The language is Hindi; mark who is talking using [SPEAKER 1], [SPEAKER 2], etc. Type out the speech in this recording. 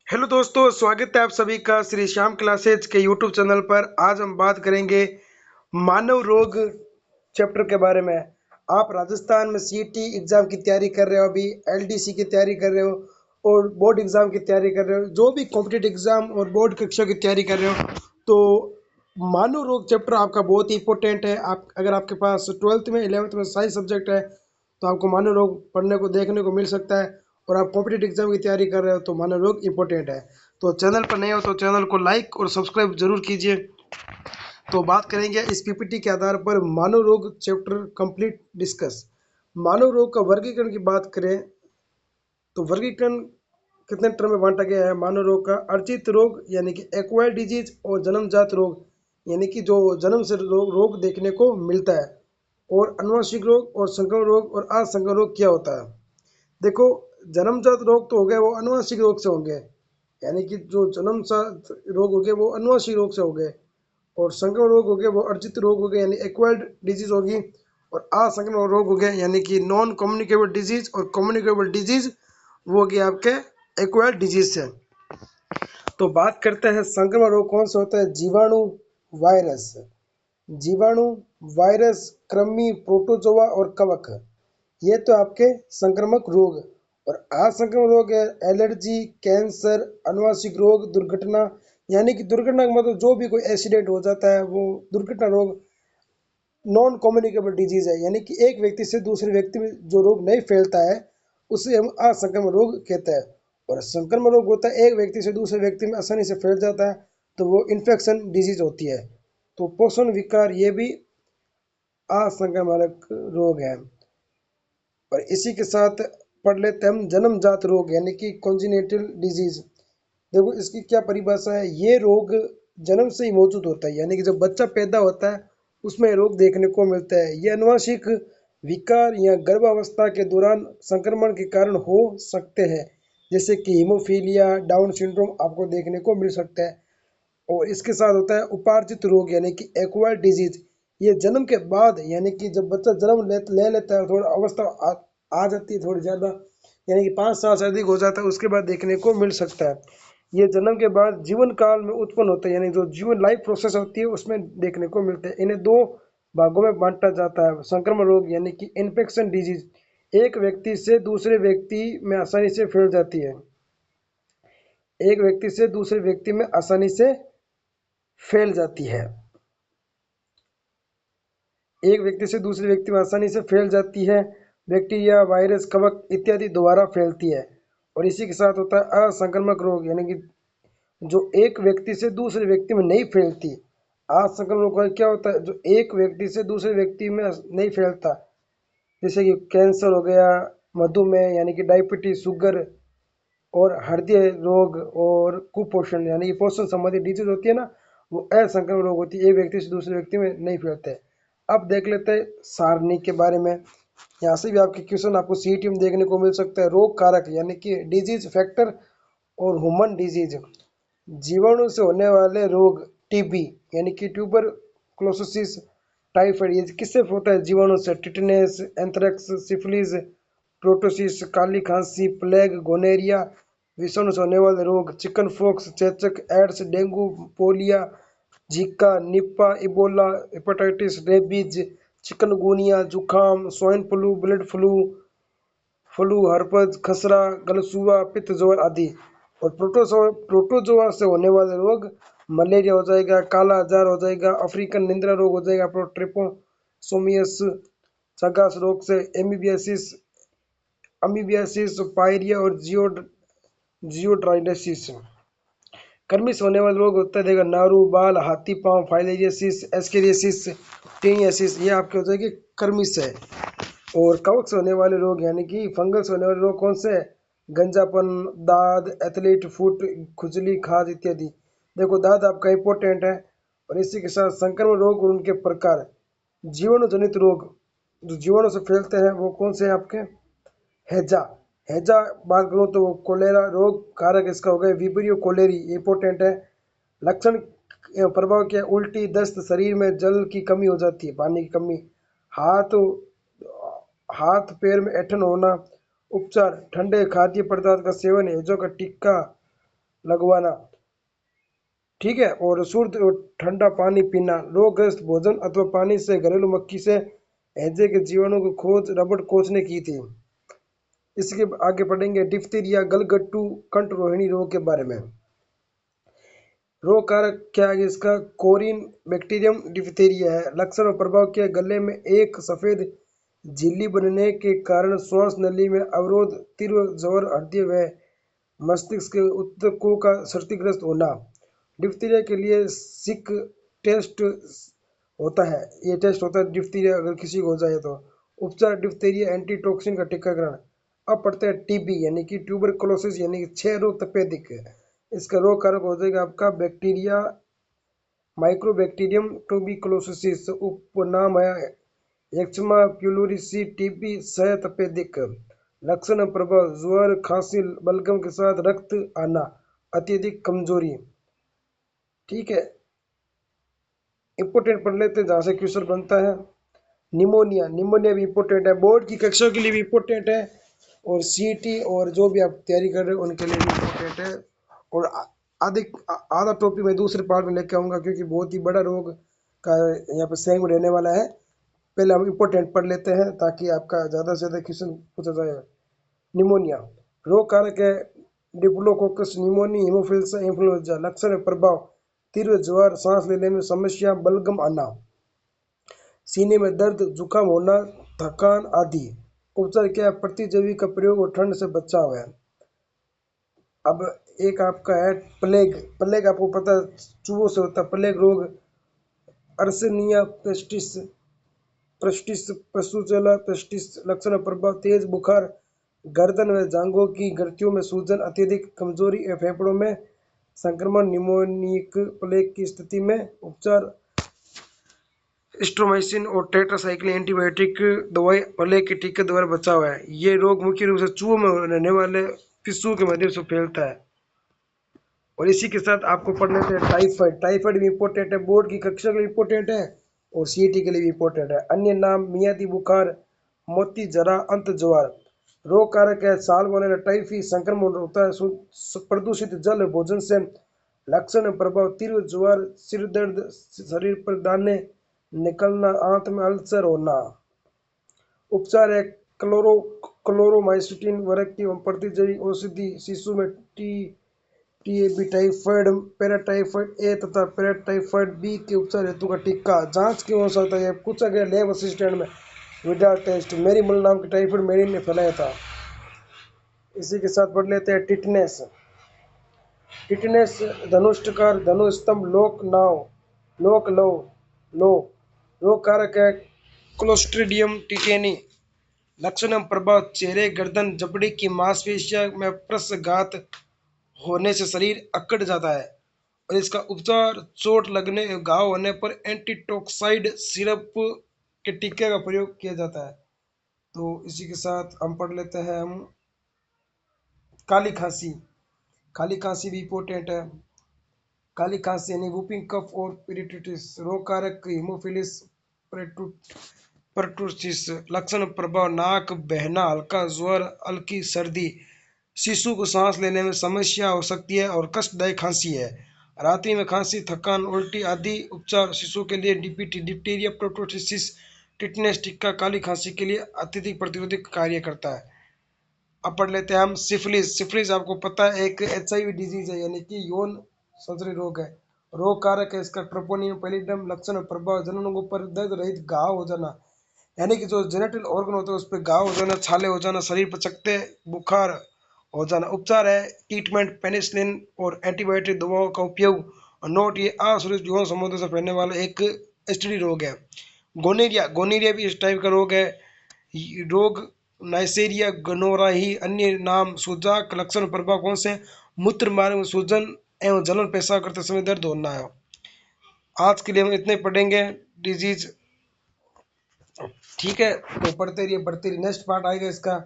[SPEAKER 1] हेलो दोस्तों, स्वागत है आप सभी का श्री श्याम क्लासेज के यूट्यूब चैनल पर। आज हम बात करेंगे मानव रोग चैप्टर के बारे में। आप राजस्थान में सीईटी एग्जाम की तैयारी कर रहे हो, अभी एलडीसी की तैयारी कर रहे हो और बोर्ड एग्जाम की तैयारी कर रहे हो, जो भी कॉम्पिटिटिव एग्जाम और बोर्ड कक्षा की तैयारी कर रहे हो, तो मानव रोग चैप्टर आपका बहुत ही इंपॉर्टेंट है। आप अगर आपके पास 12th में 11th में साइंस सब्जेक्ट है तो आपको मानव रोग पढ़ने को देखने को मिल सकता है। और आप कॉम्पिटिटिव एग्जाम की तैयारी कर रहे हो तो मानव रोग इंपॉर्टेंट है। तो चैनल पर नए हो तो चैनल को लाइक और सब्सक्राइब जरूर कीजिए। तो बात करेंगे इस पीपीटी के आधार पर मानव रोग चैप्टर कंप्लीट डिस्कस। मानव रोग का वर्गीकरण की बात करें तो वर्गीकरण कितने टर्म में बांटा गया है मानव रोग का। अर्जित रोग यानी कि एक्वायर्ड डिजीज और जन्मजात रोग यानी कि जो जन्म से रोग देखने को मिलता है। और अनुवांशिक रोग और संक्रमण रोग और असंक्रमण रोग क्या होता है। देखो, जन्मजात रोग तो हो गए वो अनुवांशिक रोग से होंगे, यानी कि जो जन्मजात रोग हो गए वो अनुवांशिक रोग से हो गए। और संक्रमण रोग हो गए वो अर्जित रोग हो गए यानी एक्वायर्ड डिजीज होगी। और असंक्रमण रोग हो गए यानी कि नॉन कम्युनिकेबल डिजीज और कम्युनिकेबल डिजीज वो हो गए आपके एक्वायर्ड डिजीज से। तो बात करते हैं संक्रमण रोग कौन सा होता है। जीवाणु, वायरस, जीवाणु, वायरस, कृमि, प्रोटोजोआ और कवक, ये तो आपके संक्रामक रोग। और असंक्रामक रोग है एलर्जी, कैंसर, अनुवांशिक रोग, दुर्घटना, यानी कि दुर्घटना का मतलब जो भी कोई एक्सीडेंट हो जाता है वो दुर्घटना रोग। नॉन कम्युनिकेबल डिजीज है यानी कि एक व्यक्ति से दूसरे व्यक्ति में जो रोग नहीं फैलता है उसे हम असंक्रामक रोग कहते हैं। और संक्रमण रोग होता है एक व्यक्ति से दूसरे व्यक्ति में आसानी से फैल जाता है, तो वो इन्फेक्शन डिजीज होती है। तो पोषण विकार ये भी असंक्रामक रोग है। और इसी के साथ पढ़ लेते हैं हम जन्मजात रोग यानी कि कॉन्जिनेटल डिजीज। देखो इसकी क्या परिभाषा है। ये रोग जन्म से ही मौजूद होता है, यानी कि जब बच्चा पैदा होता है उसमें रोग देखने को मिलता है। ये अनुवांशिक विकार या गर्भावस्था के दौरान संक्रमण के कारण हो सकते हैं, जैसे कि हीमोफीलिया, डाउन सिंड्रोम आपको देखने को मिल सकता है। और इसके साथ होता है उपार्जित रोग यानी कि एक्वायर्ड डिजीज। ये जन्म के बाद यानी कि जब बच्चा जन्म ले लेता है, थोड़ा अवस्था आ जाती है थोड़ी ज़्यादा, यानी कि 5 साल से अधिक हो जाता है, उसके बाद देखने को मिल सकता है। ये जन्म के बाद जीवन काल में उत्पन्न होता है, यानी जो जीवन लाइफ प्रोसेस होती है उसमें देखने को मिलते हैं। इन्हें दो भागों में बांटा जाता है। संक्रमण रोग यानी कि इन्फेक्शन डिजीज एक व्यक्ति से दूसरे व्यक्ति में आसानी से फैल जाती है, एक व्यक्ति से दूसरे व्यक्ति में आसानी से फैल जाती है, एक व्यक्ति से दूसरे व्यक्ति में आसानी से फैल जाती है। बैक्टीरिया, वायरस, कवक इत्यादि द्वारा फैलती है। और इसी के साथ होता है असंक्रामक रोग यानी कि जो एक व्यक्ति से दूसरे व्यक्ति में नहीं फैलती। असंक्रामक रोग क्या होता है, जो एक व्यक्ति से दूसरे व्यक्ति में नहीं फैलता, जैसे कि कैंसर हो गया, मधुमेह यानी कि डायबिटीज, शुगर और हृदय रोग और कुपोषण यानी कि पोषण संबंधी डिजीज होती है ना, वो असंक्रामक रोग होती है, एक व्यक्ति से दूसरे व्यक्ति में नहीं फैलते। अब देख लेते हैं सारणी के बारे में। यहाँ से भी आपके क्वेश्चन आपको सीईटी में देखने को मिल सकता है। रोग कारक यानी कि डिजीज फैक्टर और ह्यूमन डिजीज, जीवाणु से होने वाले रोग, टीबी यानी कि ट्यूबर क्लोसिस, टाइफाइड, ये किससे होता है, जीवाणु से। टिटनेस, एंथ्रेक्स, सिफिलिस, प्रोटोसिस, काली खांसी, प्लेग, गोनेरिया, विषाणु से होने वाले रोग, चिकन फॉक्स, चेचक, AIDS, dengue, polio, Zika, Nipah, Ebola, hepatitis, rabies, chikungunya, जुखाम, swine flu, blood flu, flu, herpes, खसरा, गलसुआ, पित्त ज्वर आदि। और प्रोटोजोआ से होने वाले रोग, मलेरिया हो जाएगा, काला आजार हो जाएगा, अफ्रीकन निंद्रा रोग हो जाएगा, ट्रिपोसोमियस, चगास रोग से एमीबियासिस, अमीबियासिस, पायरिया और जियोड्राइडसिस। कर्मी से होने वाले रोग होता है देखा, नारू, बाल, हाथी पांव, फाइलेरियसिस, एस्केरियसिस, टेनियासिस, ये आपके हो जाएगी कर्मी से। और कवक से होने वाले रोग यानी कि फंगल से होने वाले रोग कौन से है, गंजापन, दाद, एथलीट फुट, खुजली, खाज इत्यादि। देखो दाद आपका इंपॉर्टेंट है। और इसी के साथ संक्रमण रोग और उनके प्रकार, जीवाणु जनित रोग जो जीवाणु से फैलते हैं वो कौन से हैं आपके, हैजा, हैजा बात करूँ तो कोलेरा रोग कारक इसका हो गया विब्रियो कोलेरी, इंपॉर्टेंट है। लक्षण प्रभाव क्या, उल्टी, दस्त, शरीर में जल की कमी हो जाती है, पानी की कमी, हाथ हाथ पैर में ऐंठन होना। उपचार, ठंडे खाद्य पदार्थ का सेवन, हैजों का टीका लगवाना, ठीक है। और शुद्ध और ठंडा पानी पीना, रोगग्रस्त भोजन अथवा पानी से घरेलू मक्खी से हैजे के जीवाणु की खोज रॉबर्ट कोच ने की थी। इसके आगे पढ़ेंगे डिप्थीरिया, गलघट्टू, कंठ रोहिणी रोग के बारे में। रोग कारक क्या है इसका? कोरिन बैक्टीरियम डिप्थीरिया है। लक्षण और प्रभाव क्या? गले में एक सफेद झिल्ली बनने के कारण श्वास नली में अवरोध, तीव्र ज्वर, हृदय व मस्तिष्क के ऊतकों का क्षतिग्रस्त होना। डिप्थीरिया के लिए सिक टेस्ट होता है, ये टेस्ट होता है डिप्थीरिया अगर किसी को हो जाए तो। उपचार डिप्थीरिया एंटीटॉक्सिन का टीकाकरण। अब पढ़ते हैं टीबी यानी कि ट्यूबरकुलोसिस यानी कि क्षय रोग तपेदिक। इसका रोग कारक हो जाएगा आपका बैक्टीरिया माइक्रोबैक्टीरियम ट्यूबरकुलोसिस, उपनाम है एक्जिमा प्यूलोरिसी टीबी सह तपेदिक। लक्षण और प्रभाव: ज्वर, खांसी, बलगम के साथ रक्त आना, अत्यधिक कमजोरी, ठीक है। इंपोर्टेंट पढ़ लेते हैं जहाँ से क्वेश्चन बनता है। निमोनिया, निमोनिया भी इंपॉर्टेंट है, बोर्ड की कक्षा के लिए भी इंपॉर्टेंट है, और सीईटी और जो भी आप तैयारी कर रहे हो उनके लिए भी इंपॉर्टेंट है। और आधे आधा टॉपिक मैं दूसरे पार्ट में लेके आऊँगा क्योंकि बहुत ही बड़ा रोग का यहाँ पे सेगमेंट रहने वाला है। पहले हम इंपॉर्टेंट पढ़ लेते हैं ताकि आपका ज़्यादा से ज़्यादा क्वेश्चन पूछा जाए। निमोनिया रोग कारक है डिप्लोकोकस निमोनी, हीमोफिलस इन्फ्लुएंजा। लक्षण और प्रभाव: तीव्र ज्वर, सांस लेने में समस्या, बलगम आना, सीने में दर्द, जुकाम होना, थकान आदि। उपचार क्या है? प्रतिजैवी का प्रयोग और ठंड से बचाव है। अब एक आपका है प्लेग। प्लेग आपको पता है चूहों से होता है प्लेग रोग। अर्सेनिया पेस्टिस, पेस्टिस पशुचला पेस्टिस। लक्षण और प्रभाव: तेज बुखार, गर्दन व जांघों की ग्रंथियों में सूजन, अत्यधिक कमजोरी या फेफड़ों में संक्रमण। निमोनिक प्लेग की स्थिति में उपचार स्ट्रोमाइसिन और टेट्रासाइक्लिन एंटीबायोटिक दवाई प्लेग के टीके द्वारा बचाव है। ये रोग मुख्य रूप से चूहों में रहने वाले पिस्सू के माध्यम से फैलता है। और इसी के साथ आपको पढ़ लेते हैं टाइफाइड। टाइफाइड भी इंपॉर्टेंट है, बोर्ड की कक्षा के लिए इंपॉर्टेंट है और सीईटी के लिए भी इंपॉर्टेंट है। अन्य नाम: मियादी बुखार, मोती जरा, अंत ज्वार। रोग कारक है साल्मोनेला टाइफी, संक्रमण होता है प्रदूषित जल भोजन से। लक्षण प्रभाव: तीव्र ज्वर, सिर दर्द, शरीर पर दाने निकलना, आंत में अल्सर होना। उपचार है क्लोरोमाइसिटिन वर्ग की प्रतिजैविक औषधि, शिशु में टीबी, टाइफाइड, पैराटाइफाइड ए तथा पैराटाइफाइड बी के उपचार हेतु का टीका। जांच क्यों हो सकता है? पूछा गया लैब असिस्टेंट में विडाल टेस्ट। मेरीमल नाम की टाइफाइड मेरी ने फैलाया था। इसी के साथ पढ़ लेते हैं टिटनेस। टिटनेस धनुष्टकार, धनुस्तंभ, लोक नाव, लोक लो लो। रोग कारक है क्लोस्ट्रीडियम टिटेनी। लक्षण एवं प्रभाव: चेहरे, गर्दन, जबड़े की मांसपेशियों में प्रसघात होने से शरीर अकड़ जाता है। और इसका उपचार चोट लगने, घाव होने पर एंटीटॉक्साइड सिरप के टीके का प्रयोग किया जाता है। तो इसी के साथ हम पढ़ लेते हैं हम काली खांसी। काली खांसी भी इम्पोर्टेंट है। काली खांसी यानी वूपिंग कफ और पेरिटोनिटिस। रोग कारक हीमोफिलिस परटूसिस। लक्षण प्रभाव: नाक बहना, हल्का ज्वर, हल्की सर्दी, शिशु को सांस लेने में समस्या हो सकती है और कष्टदायक खांसी है। रात्रि में खांसी, थकान, उल्टी आदि। उपचार शिशु के लिए डीपीटी डिप्टीरिया प्रोटोटिसिस टिटनेस टीका काली खांसी के लिए अत्यधिक प्रतिरोधक कार्य करता है। अब पढ़ लेते हैं हम सिफिलिस। सिफिलिस आपको पता है एक एचआईवी डिजीज है यानी कि यौन संसर्ग रोग है। रोग कारक है इसका ट्रोपोनियम पैलिडम। लक्षण और प्रभाव: जननों पर दर्द रहित घाव हो जाना यानी कि जो जेनेटल ऑर्गन होता है उस पर घाव हो जाना, छाले हो जाना, शरीर पर चकत्ते, बुखार हो जाना। उपचार है ट्रीटमेंट पेनिसिलिन और एंटीबायोटिक दवाओं का उपयोग। और नोट: ये असुरक्षित यौन संबंधों से फैलने वाला एक एसटीडी रोग है। गोनेरिया, गोनेरिया भी इस टाइप का रोग है। रोग नाइसेरिया गनोराही। अन्य नाम सूजक। लक्षण प्रभाव कौन से? मूत्र मार्ग में सूजन एवं जलन, पेशाब करते समय दर्द होना है। आज के लिए हम इतने पढ़ेंगे डिजीज, ठीक है। तो पढ़ते रहिए बढ़ते रहिए। नेक्स्ट पार्ट आएगा इसका।